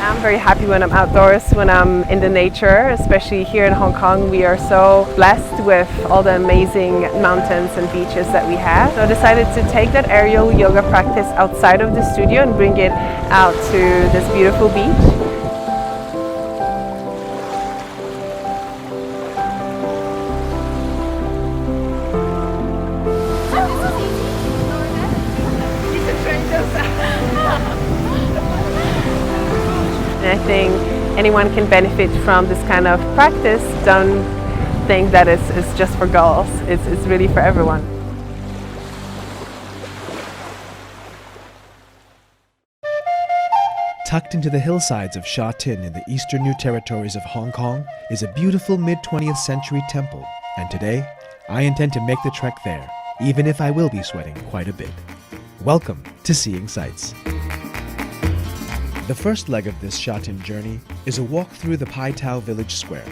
I'm very happy when I'm outdoors, when I'm in the nature, especially here in Hong Kong. We are so blessed with all the amazing mountains and beaches that we have. So I decided to take that aerial yoga practice outside of the studio and bring it out to this beautiful beach. And I think anyone can benefit from this kind of practice. Don't think that it's just for girls. It's really for everyone. Tucked into the hillsides of Sha Tin in the eastern New Territories of Hong Kong is a beautiful mid-20th century temple. And today, I intend to make the trek there, even if I will be sweating quite a bit. Welcome to Seeing Sights. The first leg of this Sha Tin journey is a walk through the Pai Tao Village Square,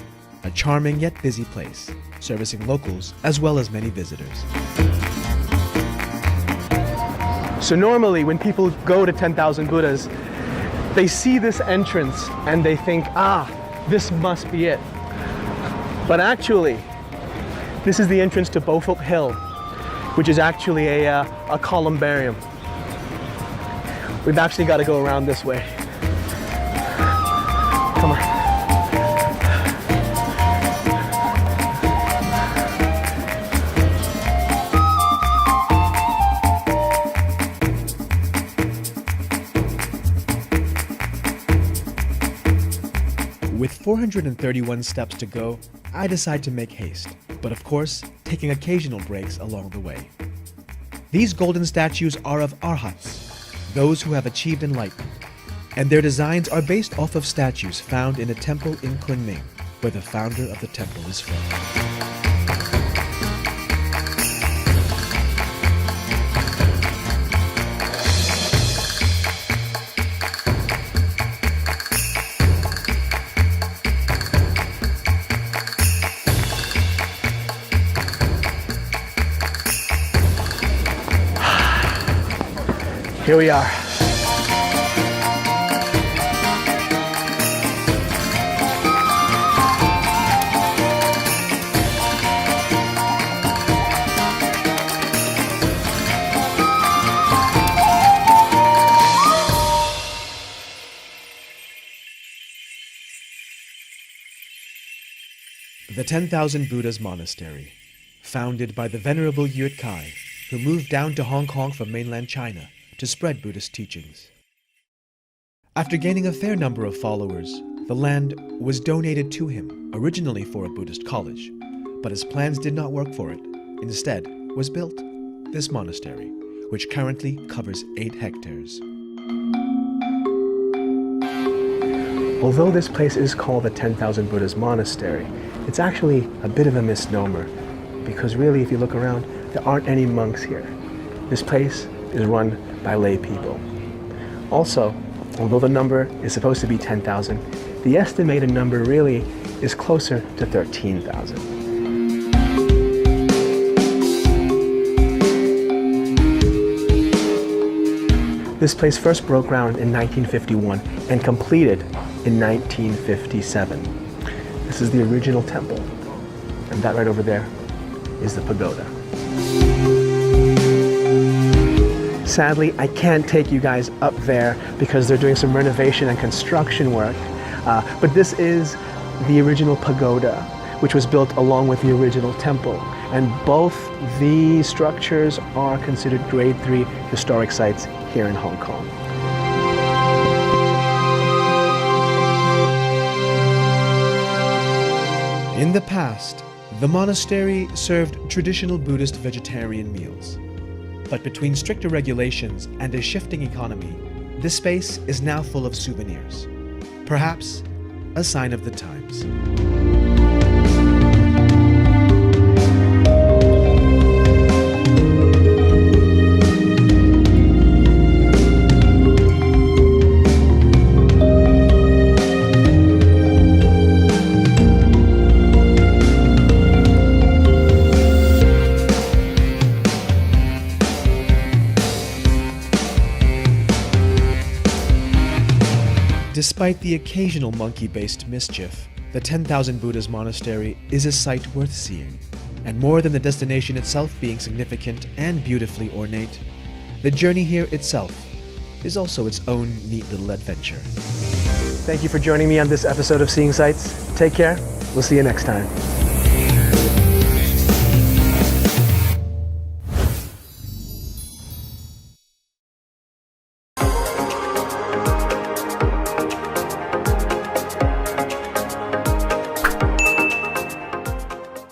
a charming yet busy place, servicing locals as well as many visitors. So normally when people go to 10,000 Buddhas, they see this entrance and they think, this must be it. But actually, this is the entrance to Beaufort Hill, which is actually a columbarium. We've actually got to go around this way. Come on. With 431 steps to go, I decide to make haste, but of course, taking occasional breaks along the way. These golden statues are of arhats, those who have achieved enlightenment, and their designs are based off of statues found in a temple in Kunming, where the founder of the temple is from. Here we are. The 10,000 Buddhas Monastery, founded by the Venerable Yut Kai, who moved down to Hong Kong from mainland China to spread Buddhist teachings. After gaining a fair number of followers, the land was donated to him, originally for a Buddhist college, but his plans did not work for it. Instead, was built this monastery, which currently covers 8 hectares. Although this place is called the 10,000 Buddhas Monastery, it's actually a bit of a misnomer, because really, if you look around, there aren't any monks here. This place is run by lay people. Also, although the number is supposed to be 10,000, the estimated number really is closer to 13,000. This place first broke ground in 1951 and completed in 1957. This is the original temple, and that right over there is the pagoda. Sadly, I can't take you guys up there because they're doing some renovation and construction work, but this is the original pagoda, which was built along with the original temple, and both these structures are considered Grade 3 historic sites here in Hong Kong. In the past, the monastery served traditional Buddhist vegetarian meals. But between stricter regulations and a shifting economy, this space is now full of souvenirs. Perhaps a sign of the times. Despite the occasional monkey-based mischief, the 10,000 Buddhas Monastery is a sight worth seeing. And more than the destination itself being significant and beautifully ornate, the journey here itself is also its own neat little adventure. Thank you for joining me on this episode of Seeing Sights. Take care. We'll see you next time.